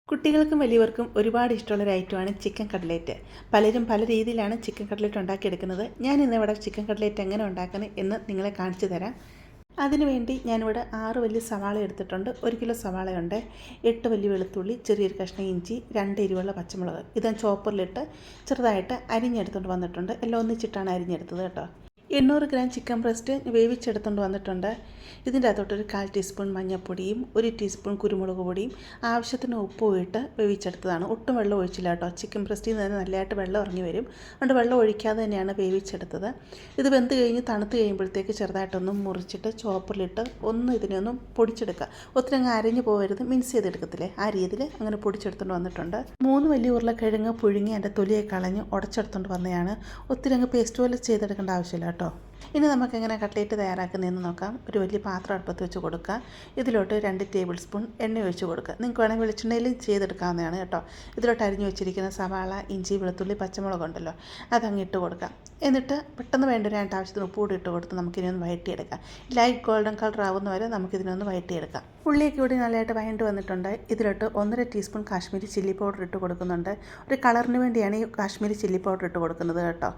കുട്ടികൾക്കും വലിയവർക്കും ഒരുപാട് ഇഷ്ടമുള്ളൊരു ഐറ്റമാണ് ചിക്കൻ കട്ട്ലേറ്റ്. പലരും പല രീതിയിലാണ് ചിക്കൻ കട്ട്ലേറ്റ് ഉണ്ടാക്കിയെടുക്കുന്നത്. ഞാൻ ഇന്നിവിടെ ചിക്കൻ കട്ട്ലേറ്റ് എങ്ങനെ ഉണ്ടാക്കുന്നത് എന്ന് നിങ്ങളെ കാണിച്ചു തരാം. അതിനുവേണ്ടി ഞാനിവിടെ 6 വലിയ സവാള എടുത്തിട്ടുണ്ട്. 1 കിലോ സവാളയുണ്ട്, 8 വലിയ വെളുത്തുള്ളി, ചെറിയൊരു കഷ്ണം ഇഞ്ചി, 2 എരിവുള്ള പച്ചമുളക്. ഇത് ചോപ്പറിലിട്ട് ചെറുതായിട്ട് അരിഞ്ഞെടുത്തുകൊണ്ട് വന്നിട്ടുണ്ട്. എല്ലാം ഒന്നിച്ചിട്ടാണ് അരിഞ്ഞെടുത്തത് കേട്ടോ. 800 ഗ്രാം ചിക്കൻ ബ്രസ്റ്റ് വേവിച്ചെടുത്തുകൊണ്ട് വന്നിട്ടുണ്ട്. ഇതിൻ്റെ അകത്തോട്ടൊരു 1/4 ടീസ്പൂൺ മഞ്ഞൾപ്പൊടിയും 1 ടീസ്പൂൺ കുരുമുളക് പൊടിയും ആവശ്യത്തിന് ഉപ്പും ഇട്ട് വേവിച്ചെടുത്തതാണ്. ഒട്ടും വെള്ളം ഒഴിച്ചില്ല കേട്ടോ. ചിക്കൻ ബ്രസ്റ്റിൽ നിന്ന് നല്ലതായിട്ട് വെള്ളം ഇറങ്ങി വരും. അതുകൊണ്ട് വെള്ളം ഒഴിക്കാതെ തന്നെയാണ് വേവിച്ചെടുത്തത്. ഇത് വെന്ത് കഴിഞ്ഞ് തണുത്ത് കഴിയുമ്പോഴത്തേക്ക് ചെറുതായിട്ടൊന്നും മുറിച്ചിട്ട് ചോപ്പറിലിട്ട് ഇതിനെ പൊടിച്ചെടുക്കുക. ഒത്തിരി അങ്ങ് അരഞ്ഞു പോകരുത്, മിക്സ് ചെയ്തെടുക്കത്തില്ലേ, ആ രീതിയിൽ അങ്ങനെ പൊടിച്ചെടുത്തുകൊണ്ട് വന്നിട്ടുണ്ട്. 3 വലിയ ഉരുളക്കിഴങ്ങ് പുഴുങ്ങി അതിൻ്റെ തൊലിയെ കളഞ്ഞ് ഉടച്ചെടുത്തുകൊണ്ട് വന്നതാണ്. ഒത്തിരി അങ്ങ് പേസ്റ്റ് പോലെ ചെയ്തെടുക്കേണ്ട ആവശ്യമില്ല കേട്ടോ. ഇനി നമുക്ക് എങ്ങനെ കട്ട്ലേറ്റ് തയ്യാറാക്കുന്നതെന്ന് നോക്കാം. ഒരു വലിയ പാത്രം അടുപ്പത്ത് വെച്ച് കൊടുക്കുക. ഇതിലോട്ട് 2 ടേബിൾ സ്പൂൺ എണ്ണ ഒഴിച്ച് കൊടുക്കുക. നിങ്ങൾക്ക് വേണമെങ്കിൽ വെളിച്ചെണ്ണയിലും ചെയ്തെടുക്കാവുന്നതാണ് കേട്ടോ. ഇതിലോട്ട് അരിഞ്ഞു വെച്ചിരിക്കുന്ന സവാള, ഇഞ്ചി, വെളുത്തുള്ളി, പച്ചമുളക് ഉണ്ടല്ലോ, അതങ്ങ് ഇട്ട് കൊടുക്കാം. എന്നിട്ട് പെട്ടെന്ന് വേണ്ട ഒരു ആവശ്യത്തിന് ഉപ്പ് കൂടി ഇട്ട് കൊടുത്ത് നമുക്കിനി ഒന്ന് വഴറ്റിയെടുക്കാം. ലൈറ്റ് ഗോൾഡൻ കളർ ആവുന്ന വരെ നമുക്കിതിനൊന്ന് വഴറ്റിയെടുക്കാം. ഉള്ളിയൊക്കെ കൂടി നല്ലതായിട്ട് വഴണ്ട് വന്നിട്ടുണ്ട്. ഇതിലോട്ട് 1.5 ടീസ്പൂൺ കാശ്മീരി ചില്ലി പൗഡർ ഇട്ട് കൊടുക്കുന്നുണ്ട്. ഒരു കളറിന് വേണ്ടിയാണ് ഈ കാശ്മീരി ചില്ലി പൗഡർ ഇട്ട് കൊടുക്കുന്നത് കേട്ടോ.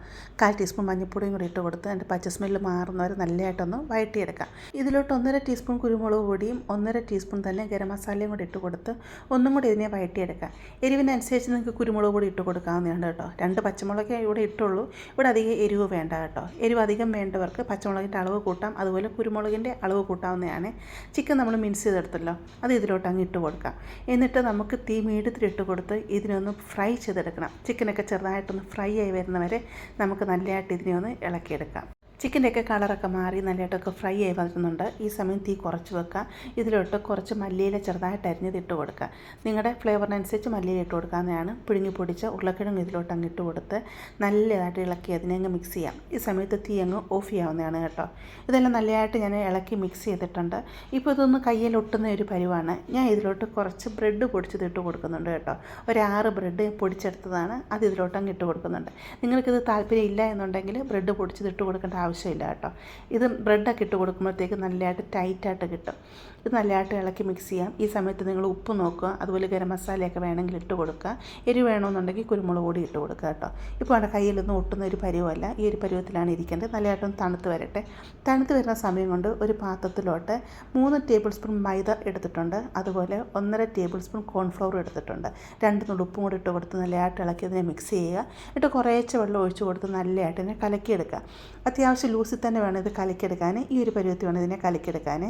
1/4 ടീസ്പൂൺ മഞ്ഞൾപ്പൊടിയും കൂടി ഇട്ട് കൊടുത്ത് അതിൻ്റെ പച്ച സ്മെല്ല് മാറുന്നവരെ നല്ലതായിട്ടൊന്ന് വഴറ്റിയെടുക്കാം. ഇതിലോട്ട് 1.5 ടീസ്പൂൺ കുരുമുളക് പൊടിയും 1.5 ടീസ്പൂൺ തന്നെ ഗരം മസാലയും കൂടി ഇട്ട് കൊടുത്ത് ഒന്നും കൂടി ഇതിനെ വഴറ്റിയെടുക്കാം. എരിവിനനുസരിച്ച് നിങ്ങൾക്ക് കുരുമുളക് പൊടി ഇട്ട് കൊടുക്കാവുന്നതാണ് കേട്ടോ. 2 പച്ചമുളകേ ഇവിടെ ഇട്ടുള്ളൂ. ഇവിടെ അധികം എരിവ് വേണ്ട കേട്ടോ. എരിവ് അധികം വേണ്ടവർക്ക് പച്ചമുളകിൻ്റെ അളവ് കൂട്ടാം, അതുപോലെ കുരുമുളകിൻ്റെ അളവ് കൂട്ടാവുന്നതാണ്. ചിക്കൻ നമ്മൾ മിക്സ് ചെയ്തെടുത്തല്ലോ, അത് ഇതിലോട്ട് അങ്ങ് ഇട്ട് കൊടുക്കാം. എന്നിട്ട് നമുക്ക് തീ മീഡിയത്തിലിട്ട് കൊടുത്ത് ഇതിനൊന്ന് ഫ്രൈ ചെയ്തെടുക്കണം. ചിക്കനൊക്കെ ചെറുതായിട്ടൊന്ന് ഫ്രൈ ആയി വരുന്നവരെ നമുക്ക് നല്ലതായിട്ട് ഇതിനെ ഒന്ന് ഇളക്കിയെടുക്കാം. ചിക്കൻ്റെയൊക്കെ കളറൊക്കെ മാറി നല്ലതായിട്ടൊക്കെ ഫ്രൈ ആയി വരുന്നുണ്ട്. ഈ സമയം തീ കുറച്ച് വെക്കുക. ഇതിലോട്ട് കുറച്ച് മല്ലിയില ചെറുതായിട്ട് അരിഞ്ഞത് ഇട്ട് കൊടുക്കുക. നിങ്ങളുടെ ഫ്ലേവറിനനുസരിച്ച് മല്ലിയില ഇട്ട് കൊടുക്കാവുന്നതാണ്. പുഴുങ്ങി പൊടിച്ച ഉരുളക്കിഴങ്ങ് ഇതിലോട്ട് അങ്ങ് ഇട്ട് കൊടുത്ത് നല്ലതായിട്ട് ഇളക്കി അതിനെ അങ്ങ് മിക്സ് ചെയ്യാം. ഈ സമയത്ത് തീ അങ്ങ് ഓഫ് ചെയ്യാവുന്നതാണ് കേട്ടോ. ഇതെല്ലാം നല്ലതായിട്ട് ഞാൻ ഇളക്കി മിക്സ് ചെയ്തിട്ടുണ്ട്. ഇപ്പോൾ ഇതൊന്ന് കയ്യിൽ ഒട്ടുന്ന ഒരു പരുവാണ്. ഞാൻ ഇതിലോട്ട് കുറച്ച് ബ്രെഡ് പൊടിച്ചത് ഇട്ട് കൊടുക്കുന്നുണ്ട് കേട്ടോ. ഒരു 6 ബ്രെഡ് പൊടിച്ചെടുത്തതാണ്, അത് ഇതിലോട്ട് അങ്ങ് ഇട്ട് കൊടുക്കുന്നുണ്ട്. നിങ്ങൾക്കിത് താല്പര്യം ഇല്ല എന്നുണ്ടെങ്കിൽ ബ്രെഡ് പൊടിച്ചത് ഇട്ട് കൊടുക്കേണ്ട ആവശ്യമില്ല കേട്ടോ. ഇത് ബ്രെഡൊക്കെ ഇട്ട് കൊടുക്കുമ്പോഴത്തേക്ക് നല്ലതായിട്ട് ടൈറ്റായിട്ട് കിട്ടും. ഇത് നല്ലതായിട്ട് ഇളക്കി മിക്സ് ചെയ്യാം. ഈ സമയത്ത് നിങ്ങൾ ഉപ്പ് നോക്കുക, അതുപോലെ ഗരം മസാലയൊക്കെ വേണമെങ്കിൽ ഇട്ട് കൊടുക്കുക. എരിവ് വേണമെന്നുണ്ടെങ്കിൽ കുരുമുളക് പൊടി ഇട്ട് കൊടുക്കുക കേട്ടോ. ഇപ്പോൾ അവിടെ കയ്യിലൊന്നും ഒട്ടുന്ന ഒരു പരുവമല്ല, ഈ ഒരു പരുവത്തിലാണ് ഇരിക്കേണ്ടത്. നല്ലതായിട്ടൊന്ന് തണുത്ത് വരട്ടെ. തണുത്ത് വരുന്ന സമയം കൊണ്ട് ഒരു പാത്രത്തിലോട്ട് 3 ടേബിൾ സ്പൂൺ മൈദ എടുത്തിട്ടുണ്ട്, അതുപോലെ 1.5 ടേബിൾ സ്പൂൺ കോൺഫ്ലവർ എടുത്തിട്ടുണ്ട്. 2 നുള്ളി ഉപ്പും കൂടി ഇട്ട് കൊടുത്ത് നല്ലതായിട്ട് ഇളക്കി അതിനെ മിക്സ് ചെയ്യുക. എന്നിട്ട് കുറേശ്ശെ വെള്ളം ഒഴിച്ച് കൊടുത്ത് നല്ലതായിട്ട് ഇതിനെ കലക്കിയെടുക്കുക. അത്യാവശ്യം ലൂസിൽ തന്നെ വേണം ഇത് കലക്കിയെടുക്കാൻ. ഈ ഒരു പരുവത്തിൽ വേണം ഇതിനെ കലക്കിയെടുക്കാൻ.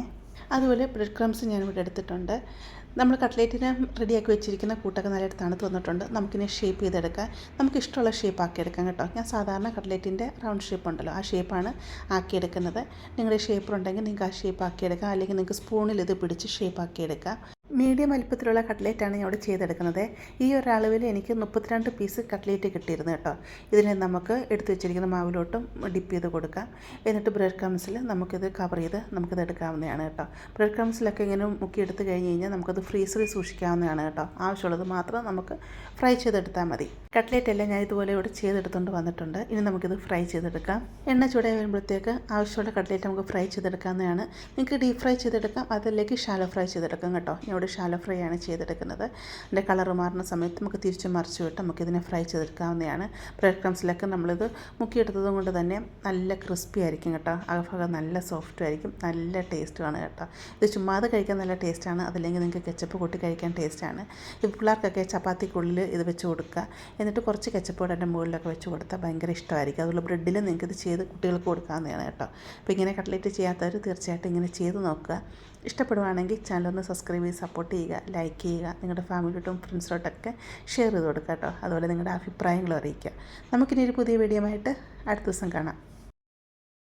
അതുപോലെ ബ്രെഡ് ക്രംസ് ഞാനിവിടെ എടുത്തിട്ടുണ്ട്. നമ്മൾ കട്ട്ലേറ്റിനെ റെഡിയാക്കി വെച്ചിരിക്കുന്ന കൂട്ടൊക്കെ നല്ലതായിട്ട് തണുത്ത് വന്നിട്ടുണ്ട്. നമുക്കിനെ ഷേപ്പ് ചെയ്തെടുക്കാം. നമുക്ക് ഇഷ്ടമുള്ള ഷേപ്പ് ആക്കിയെടുക്കാം കേട്ടോ. ഞാൻ സാധാരണ കട്ട്ലേറ്റിൻ്റെ റൗണ്ട് ഷേപ്പ് ഉണ്ടല്ലോ, ആ ഷേപ്പാണ് ആക്കിയെടുക്കുന്നത്. നിങ്ങളുടെ ഷേപ്പ് ഉണ്ടെങ്കിൽ നിങ്ങൾക്ക് ആ ഷേപ്പ് ആക്കിയെടുക്കാം, അല്ലെങ്കിൽ നിങ്ങൾക്ക് സ്പൂണിൽ ഇത് പിടിച്ച് ഷേപ്പ് ആക്കിയെടുക്കാം. മീഡിയം വലിപ്പത്തിലുള്ള കട്ട്ലേറ്റാണ് ഞാൻ ഇവിടെ ചെയ്തെടുക്കുന്നത്. ഈ ഒരളവിൽ എനിക്ക് 32 പീസ് കട്ട്ലേറ്റ് കിട്ടിയിരുന്നു കേട്ടോ. ഇതിനെ നമുക്ക് എടുത്ത് വെച്ചിരിക്കുന്ന മാവിലോട്ടും ഡിപ്പ് ചെയ്ത് കൊടുക്കാം. എന്നിട്ട് ബ്രെഡ് ക്രംസിൽ നമുക്കിത് കവർ ചെയ്ത് നമുക്കിത് എടുക്കാവുന്നതാണ് കേട്ടോ. ബ്രെഡ് ക്രംസിലൊക്കെ ഇങ്ങനെ മുക്കിയെടുത്ത് കഴിഞ്ഞ് കഴിഞ്ഞാൽ നമുക്കത് ഫ്രീസറിൽ സൂക്ഷിക്കാവുന്നതാണ് കേട്ടോ. ആവശ്യമുള്ളത് മാത്രം നമുക്ക് ഫ്രൈ ചെയ്തെടുത്താൽ മതി. കട്ട്ലേറ്റ് എല്ലാം ഞാൻ ഇതുപോലെ ഇവിടെ ചെയ്തെടുത്തുകൊണ്ട് വന്നിട്ടുണ്ട്. ഇനി നമുക്കിത് ഫ്രൈ ചെയ്തെടുക്കാം. എണ്ണ ചൂടായി വരുമ്പോഴത്തേക്ക് ആവശ്യമുള്ള കട്ട്ലേറ്റ് നമുക്ക് ഫ്രൈ ചെയ്തെടുക്കാവുന്നതാണ്. നിങ്ങൾക്ക് ഡീപ്പ് ഫ്രൈ ചെയ്തെടുക്കാം, അതിലേക്ക് ഷാലോ ഫ്രൈ ചെയ്തെടുക്കാം കേട്ടോ. ഞാൻ ഇവിടെ ഷാലോ ഫ്രൈ ആണ് ചെയ്തെടുക്കുന്നത്. അതിൻ്റെ കളർ മാറുന്ന സമയത്ത് നമുക്ക് തിരിച്ച് മറിച്ച് വിട്ട് നമുക്കിതിനെ ഫ്രൈ ചെയ്തെടുക്കാവുന്നതാണ്. ബ്രെഡ് ക്രംസിലൊക്കെ നമ്മളിത് മുക്കിയെടുത്തത് കൊണ്ട് തന്നെ നല്ല ക്രിസ്പി ആയിരിക്കും കേട്ടോ. അകഭാഗം നല്ല സോഫ്റ്റും ആയിരിക്കും, നല്ല ടേസ്റ്റുമാണ് കേട്ടോ. ഇത് ചുമ്മാതെ കഴിക്കാൻ നല്ല ടേസ്റ്റാണ്, അതല്ലെങ്കിൽ നിങ്ങൾക്ക് കെച്ചപ്പ് കൂട്ടി കഴിക്കാൻ ടേസ്റ്റാണ്. ഈ പിള്ളേർക്കൊക്കെ ചപ്പാത്തിക്കുള്ളിൽ ഇത് വെച്ച് കൊടുക്കുക. എന്നിട്ട് കുറച്ച് കെച്ചപ്പ് അതിൻ്റെ മുകളിലൊക്കെ വെച്ച് കൊടുത്താൽ ഭയങ്കര ഇഷ്ടമായിരിക്കും. അതുപോലെ ബ്രെഡിൽ നിങ്ങൾക്ക് ഇത് ചെയ്ത് കുട്ടികൾക്ക് കൊടുക്കാവുന്നതാണ് കേട്ടോ. അപ്പോൾ ഇങ്ങനെ കട്ട്ലേറ്റ് ചെയ്യാത്തവർ തീർച്ചയായിട്ടും ഇങ്ങനെ ചെയ്ത് നോക്കുക. ഇഷ്ടപ്പെടുവാണെങ്കിൽ ചാനലൊന്ന് സബ്സ്ക്രൈബ് ചെയ്ത് സപ്പോർട്ട് ചെയ്യുക, ലൈക്ക് ചെയ്യുക, നിങ്ങളുടെ ഫാമിലിയോട്ടും ഫ്രണ്ട്സിലോട്ടൊക്കെ ഷെയർ ചെയ്ത് കൊടുക്കുക കേട്ടോ. അതുപോലെ നിങ്ങളുടെ അഭിപ്രായങ്ങളും അറിയിക്കുക. നമുക്കിനി ഒരു പുതിയ വീഡിയോ ആയിട്ട് അടുത്ത ദിവസം കാണാം.